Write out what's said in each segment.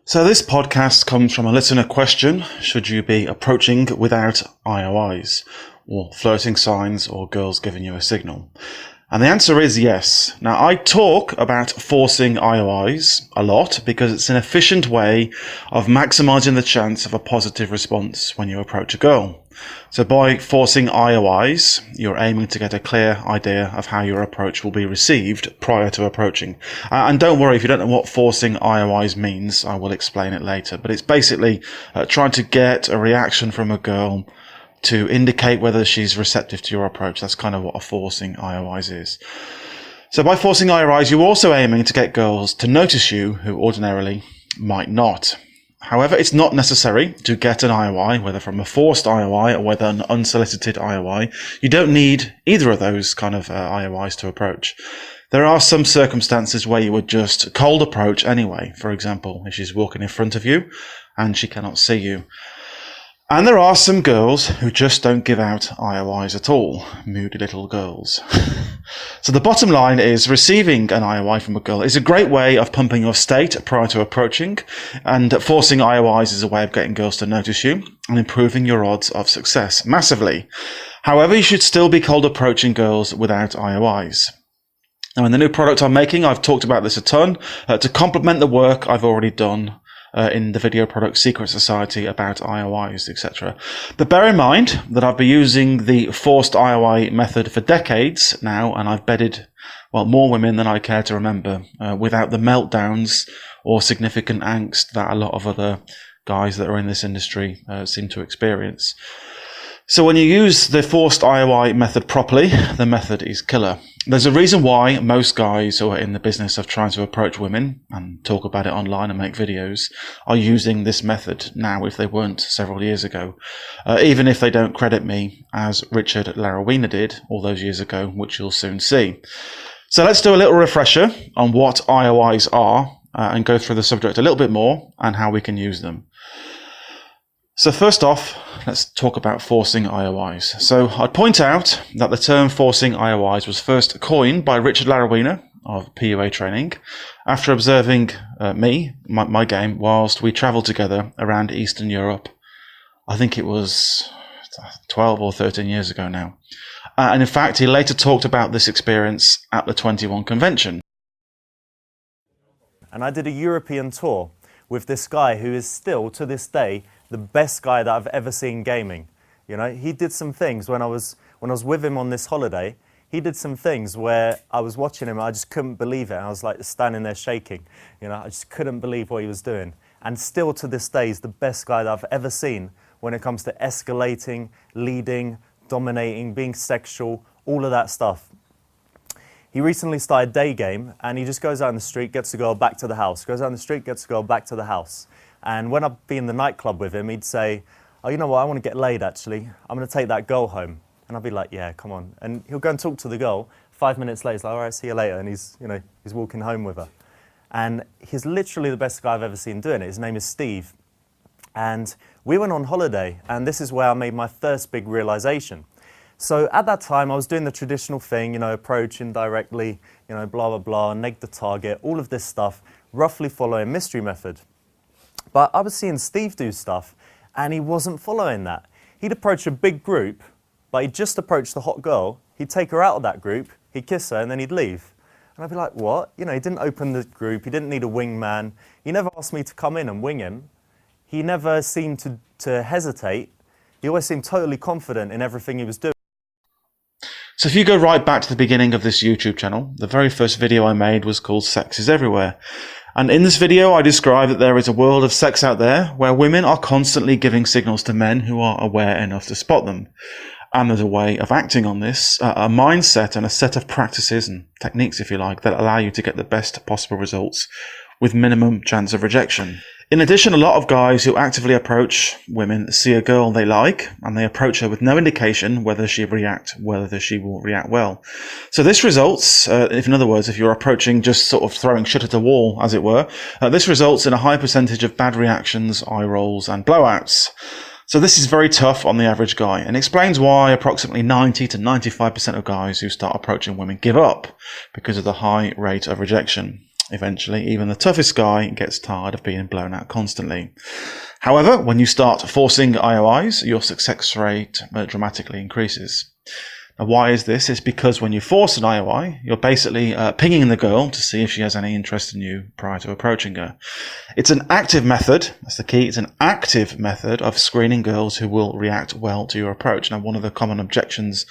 So this podcast comes from a listener question: should you be approaching without IOIs, or flirting signs, or girls giving you a signal? And the answer is yes. Now, I talk about forcing IOIs a lot because it's an efficient way of maximizing the chance of a positive response when you approach a girl. So by forcing IOIs, you're aiming to get a clear idea of how your approach will be received prior to approaching. And don't worry, if you don't know what forcing IOIs means, I will explain it later. But it's basically trying to get a reaction from a girl to indicate whether she's receptive to your approach. That's kind of what a forcing IOIs is. So by forcing IOIs, you're also aiming to get girls to notice you who ordinarily might not. However, it's not necessary to get an IOI, whether from a forced IOI or whether an unsolicited IOI. You don't need either of those kind of IOIs to approach. There are some circumstances where you would just cold approach anyway. For example, if she's walking in front of you and she cannot see you. And there are some girls who just don't give out IOIs at all. Moody little girls. So the bottom line is receiving an IOI from a girl is a great way of pumping your state prior to approaching, and forcing IOIs is a way of getting girls to notice you and improving your odds of success massively. However, you should still be cold approaching girls without IOIs. Now, in the new product I'm making, I've talked about this a ton to complement the work I've already done in the video product Secret Society about IOIs, etc. But bear in mind that I've been using the forced IOI method for decades now, and I've bedded, well, more women than I care to remember, without the meltdowns or significant angst that a lot of other guys that are in this industry seem to experience. So when you use the forced IOI method properly, the method is killer. There's a reason why most guys who are in the business of trying to approach women and talk about it online and make videos are using this method now if they weren't several years ago. Even if they don't credit me, as Richard Larawina did all those years ago, which you'll soon see. So let's do a little refresher on what IOIs are and go through the subject a little bit more and how we can use them. So first off, let's talk about forcing IOIs. So I'd point out that the term forcing IOIs was first coined by Richard Larawina of PUA training after observing my game, whilst we travelled together around Eastern Europe. I think it was 12 or 13 years ago now. And in fact, he later talked about this experience at the 21 convention. And I did a European tour with this guy who is still, to this day, the best guy that I've ever seen gaming. You know, he did some things when I was with him on this holiday. He did some things where I was watching him, and I just couldn't believe it. I was like standing there shaking. You know, I just couldn't believe what he was doing. And still to this day, he's the best guy that I've ever seen when it comes to escalating, leading, dominating, being sexual, all of that stuff. He recently started daygame, and he just goes out in the street, gets the girl back to the house. Goes out in the street, gets the girl back to the house. And when I'd be in the nightclub with him, he'd say, "Oh, you know what, I want to get laid actually. I'm going to take that girl home." And I'd be like, "Yeah, come on." And he'll go and talk to the girl. 5 minutes later, he's like, "All right, see you later." And he's walking home with her. And he's literally the best guy I've ever seen doing it. His name is Steve. And we went on holiday, and this is where I made my first big realization. So at that time, I was doing the traditional thing, approach indirectly, blah, blah, blah, neg the target, all of this stuff, roughly following mystery method. But I was seeing Steve do stuff, and he wasn't following that. He'd approach a big group, but he'd just approach the hot girl, he'd take her out of that group, he'd kiss her, and then he'd leave. And I'd be like, what? He didn't open the group, he didn't need a wingman, he never asked me to come in and wing him. He never seemed to hesitate. He always seemed totally confident in everything he was doing. So if you go right back to the beginning of this YouTube channel, the very first video I made was called Sex is Everywhere. And in this video, I describe that there is a world of sex out there where women are constantly giving signals to men who are aware enough to spot them. And there's a way of acting on this, a mindset and a set of practices and techniques, if you like, that allow you to get the best possible results with minimum chance of rejection. In addition, a lot of guys who actively approach women see a girl they like, and they approach her with no indication whether she will react well. So this results, in other words, if you're approaching just sort of throwing shit at a wall, as it were, this results in a high percentage of bad reactions, eye rolls, and blowouts. So this is very tough on the average guy, and explains why approximately 90 to 95% of guys who start approaching women give up because of the high rate of rejection. Eventually, even the toughest guy gets tired of being blown out constantly. However, when you start forcing IOIs, your success rate dramatically increases. Now, why is this? It's because when you force an IOI, you're basically pinging the girl to see if she has any interest in you prior to approaching her. It's an active method. That's the key. It's an active method of screening girls who will react well to your approach. Now, one of the common objections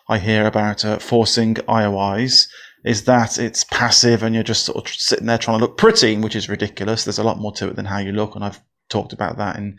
I hear about forcing IOIs is that it's passive and you're just sort of sitting there trying to look pretty, which is ridiculous. There's a lot more to it than how you look, and I've talked about that in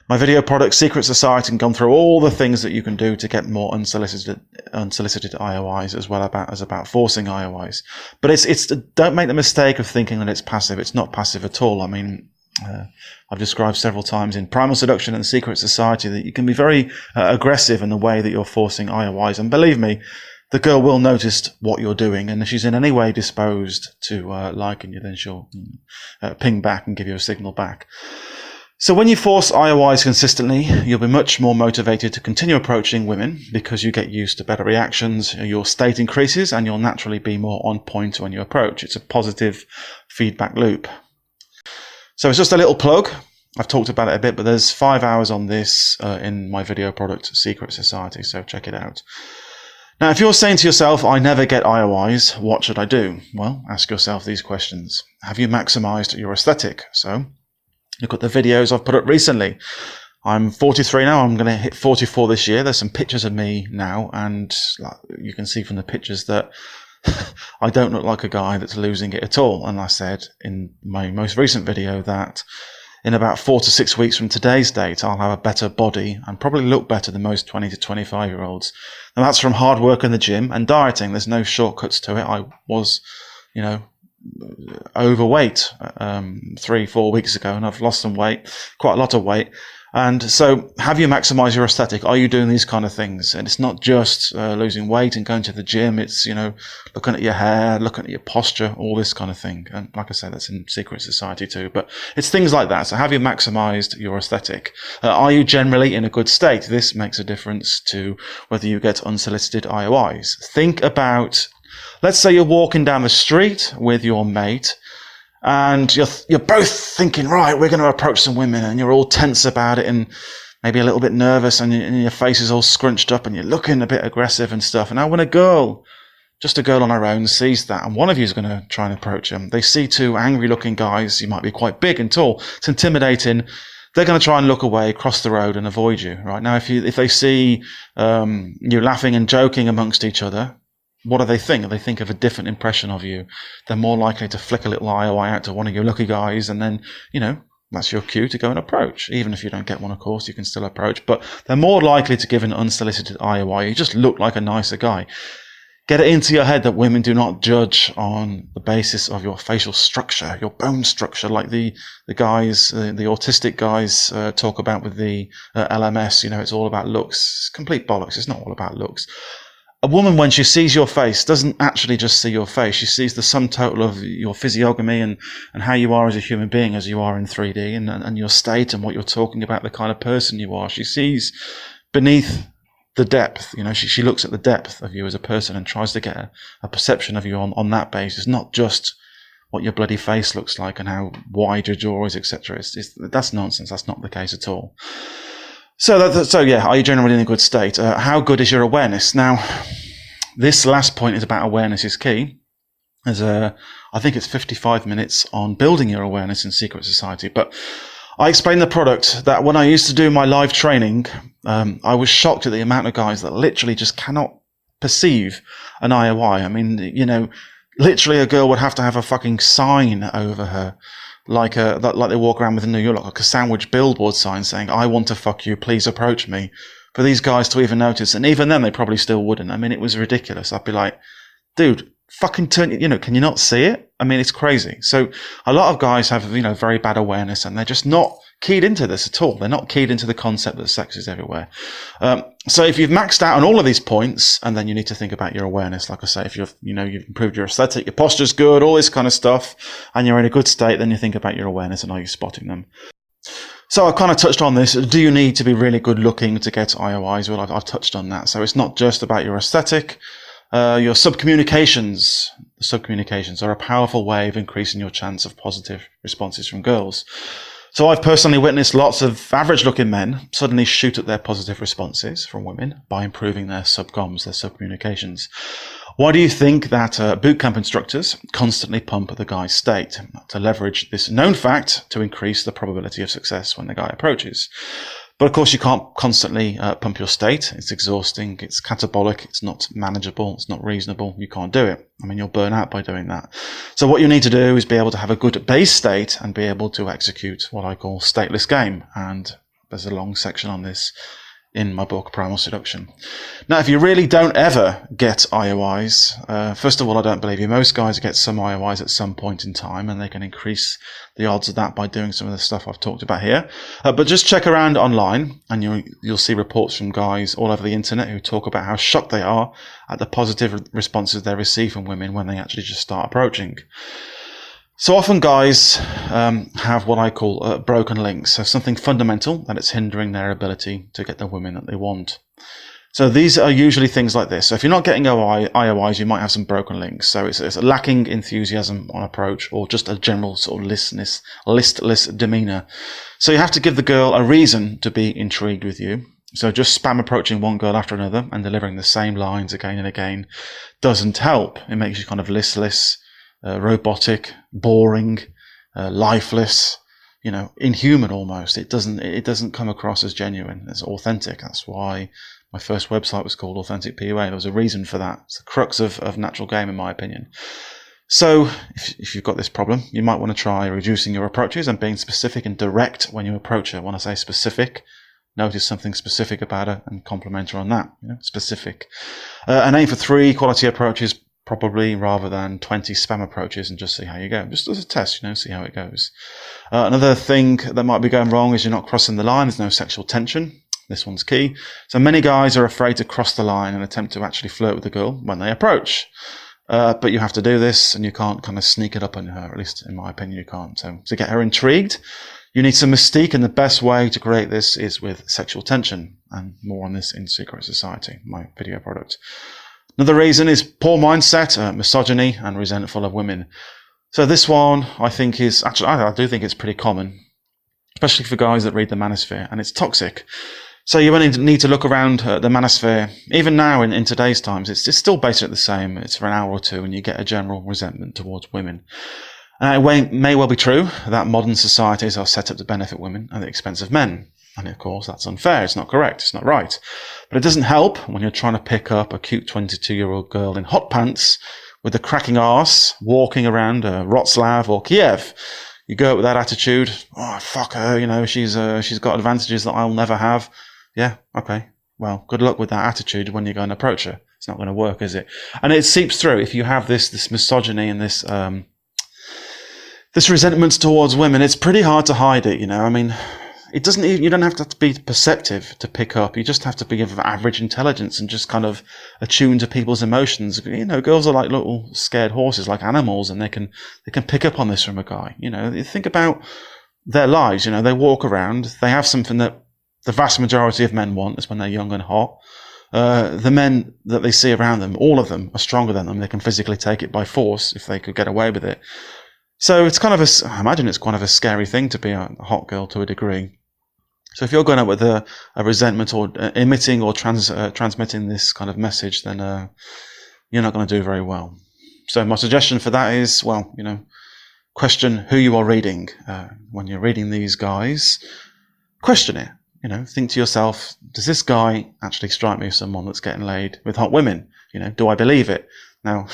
my video product Secret Society and gone through all the things that you can do to get more unsolicited IOIs as well as about forcing IOIs. But it's don't make the mistake of thinking that it's passive. It's not passive at all. I mean, I've described several times in Primal Seduction and Secret Society that you can be very aggressive in the way that you're forcing IOIs, and believe me, the girl will notice what you're doing, and if she's in any way disposed to liking you, then she'll ping back and give you a signal back. So when you force IOIs consistently, you'll be much more motivated to continue approaching women because you get used to better reactions, your state increases, and you'll naturally be more on point when you approach. It's a positive feedback loop. So it's just a little plug. I've talked about it a bit, but there's 5 hours on this in my video product Secret Society, so check it out. Now, if you're saying to yourself, I never get IOIs, what should I do? Well, ask yourself these questions. Have you maximized your aesthetic? So look at the videos I've put up recently. I'm 43 now. I'm going to hit 44 this year. There's some pictures of me now, and you can see from the pictures that I don't look like a guy that's losing it at all. And I said in my most recent video that in about 4 to 6 weeks from today's date, I'll have a better body and probably look better than most 20 to 25-year-olds. And that's from hard work in the gym and dieting. There's no shortcuts to it. I was, overweight 3-4 weeks ago, and I've lost some weight, quite a lot of weight. And so have you maximized your aesthetic? Are you doing these kind of things? And it's not just losing weight and going to the gym. It's, looking at your hair, looking at your posture, all this kind of thing. And like I said, that's in Secret Society too. But it's things like that. So have you maximized your aesthetic? Are you generally in a good state? This makes a difference to whether you get unsolicited IOIs. Think about, let's say you're walking down the street with your mate, and you're both thinking, right, we're going to approach some women, and you're all tense about it and maybe a little bit nervous, and your face is all scrunched up and you're looking a bit aggressive and stuff. And now when a girl on her own sees that, and one of you is going to try and approach them, they see two angry looking guys, you might be quite big and tall, it's intimidating, they're going to try and look away, cross the road and avoid you, right? Now, if they see you laughing and joking amongst each other, what do they think? They think of a different impression of you. They're more likely to flick a little IOI out to one of your lucky guys, and then, that's your cue to go and approach. Even if you don't get one, of course, you can still approach, but they're more likely to give an unsolicited IOI. You just look like a nicer guy. Get it into your head that women do not judge on the basis of your facial structure, your bone structure, like the guys, the autistic guys talk about with the LMS. It's all about looks. It's complete bollocks. It's not all about looks. A woman, when she sees your face, doesn't actually just see your face. She sees the sum total of your physiognomy and how you are as a human being, as you are in 3D, and your state and what you're talking about, the kind of person you are. She sees beneath the depth. She looks at the depth of you as a person and tries to get a perception of you on that basis, not just what your bloody face looks like and how wide your jaw is, etc. That's nonsense. That's not the case at all. So yeah, are you generally in a good state? How good is your awareness? Now, this last point is about awareness is key. I think it's 55 minutes on building your awareness in Secret Society. But I explained the product that when I used to do my live training, I was shocked at the amount of guys that literally just cannot perceive an IOI. I mean, literally a girl would have to have a fucking sign over her, like they walk around with in New York, like a sandwich billboard sign saying, I want to fuck you, please approach me, for these guys to even notice. And even then, they probably still wouldn't. I mean, it was ridiculous. I'd be like, dude, fucking turn, can you not see it? I mean, it's crazy. So a lot of guys have, very bad awareness, and they're just not keyed into this at all. They're not keyed into the concept that sex is everywhere. So if you've maxed out on all of these points, and then you need to think about your awareness, like I say, if you've improved your aesthetic, your posture's good, all this kind of stuff, and you're in a good state, then you think about your awareness and are you spotting them. So I kind of touched on this. Do you need to be really good looking to get IOIs? Well, I've touched on that. So it's not just about your aesthetic. Your subcommunications, the sub-communications, are a powerful way of increasing your chance of positive responses from girls. So I've personally witnessed lots of average-looking men suddenly shoot at their positive responses from women by improving their sub-comms, their sub-communications. Why do you think that bootcamp instructors constantly pump the guy's state? To leverage this known fact to increase the probability of success when the guy approaches. But of course, you can't constantly pump your state. It's exhausting, it's catabolic, it's not manageable, it's not reasonable. You can't do it. I mean, you'll burn out by doing that. So what you need to do is be able to have a good base state and be able to execute what I call stateless game. And there's a long section on this in my book, Primal Seduction. Now, if you really don't ever get IOIs, first of all, I don't believe you. Most guys get some IOIs at some point in time, and they can increase the odds of that by doing some of the stuff I've talked about here. But just check around online, and you'll see reports from guys all over the internet who talk about how shocked they are at the positive responses they receive from women when they actually just start approaching. So often guys have what I call broken links, so something fundamental that it's hindering their ability to get the women that they want. So these are usually things like this. So if you're not getting IOIs, you might have some broken links. So it's a lacking enthusiasm on approach, or just a general sort of listless demeanour. So you have to give the girl a reason to be intrigued with you. So just spam approaching one girl after another and delivering the same lines again and again doesn't help. It makes you kind of listless, robotic, boring, lifeless, inhuman almost. It doesn't come across as genuine, as authentic. That's why my first website was called Authentic PUA. There was a reason for that. It's the crux of natural game, in my opinion. So if you've got this problem, you might want to try reducing your approaches and being specific and direct when you approach her. When I say specific, notice something specific about her and compliment her on that. Specific. And aim for 3 quality approaches probably, rather than 20 spam approaches, and just see how you go. Just as a test, see how it goes. Another thing that might be going wrong is you're not crossing the line. There's no sexual tension. This one's key. So many guys are afraid to cross the line and attempt to actually flirt with the girl when they approach. But you have to do this, and you can't kind of sneak it up on her. At least in my opinion, you can't. So to get her intrigued, you need some mystique, and the best way to create this is with sexual tension. And more on this in Secret Society, my video product. Another reason is poor mindset, misogyny, and resentful of women. So this one, I think, is actually, I do think it's pretty common, especially for guys that read the manosphere, and it's toxic. So you only need to look around the manosphere. Even now, in today's times, it's still basically the same. It's for an hour or two, and you get a general resentment towards women. It may well be true that modern societies are set up to benefit women at the expense of men. And of course, that's unfair. It's not correct. It's not right. But it doesn't help when you're trying to pick up a cute 22-year-old girl in hot pants with a cracking arse walking around Wroclaw or Kiev. You go up with that attitude. Oh, fuck her. She's got advantages that I'll never have. Yeah. Okay. Well, good luck with that attitude when you go and approach her. It's not going to work, is it? And it seeps through. If you have this misogyny and this resentment towards women, it's pretty hard to hide it. I mean, it doesn't. You don't have to be perceptive to pick up. You just have to be of average intelligence and just kind of attune to people's emotions. Girls are like little scared horses, like animals, and they can pick up on this from a guy. You think about their lives. They walk around. They have something that the vast majority of men want. Is when they're young and hot. The men that they see around them, all of them, are stronger than them. They can physically take it by force if they could get away with it. So it's kind of I imagine it's kind of a scary thing to be a hot girl to a degree. So if you're going out with a resentment or emitting or transmitting this kind of message, then you're not going to do very well. So my suggestion for that is, question who you are reading. When you're reading these guys, question it. Think to yourself, does this guy actually strike me as someone that's getting laid with hot women? Do I believe it? Now,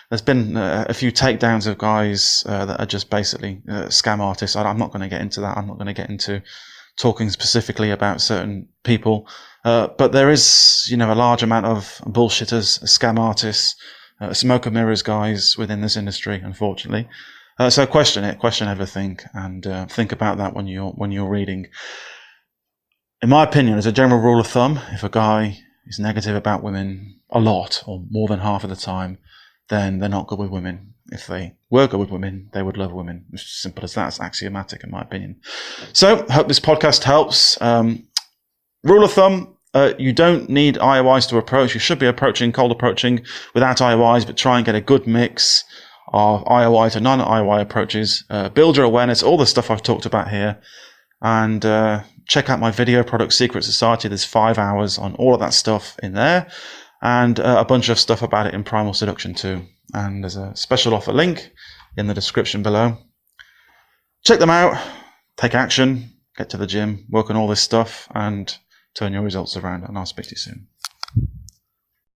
there's been a few takedowns of guys that are just basically scam artists. I'm not going to get into that. I'm not going to get into talking specifically about certain people. But there is, a large amount of bullshitters, scam artists, smoke and mirrors guys within this industry, unfortunately. So question it, question everything, and think about that when you're reading. In my opinion, as a general rule of thumb, if a guy is negative about women a lot or more than half of the time, then they're not good with women. If they were good with women, they would love women. It's as simple as that. It's axiomatic, in my opinion. So, hope this podcast helps. Rule of thumb, You don't need IOIs to approach. You should be approaching cold approaching without IOIs, but try and get a good mix of IOI to non-IOI approaches. Build your awareness, all the stuff I've talked about here. And check out my video, Product Secret Society. There's 5 hours on all of that stuff in there. And a bunch of stuff about it in Primal Seduction too. And there's a special offer link in the description below. Check them out. Take action. Get to the gym. Work on all this stuff. And turn your results around. And I'll speak to you soon.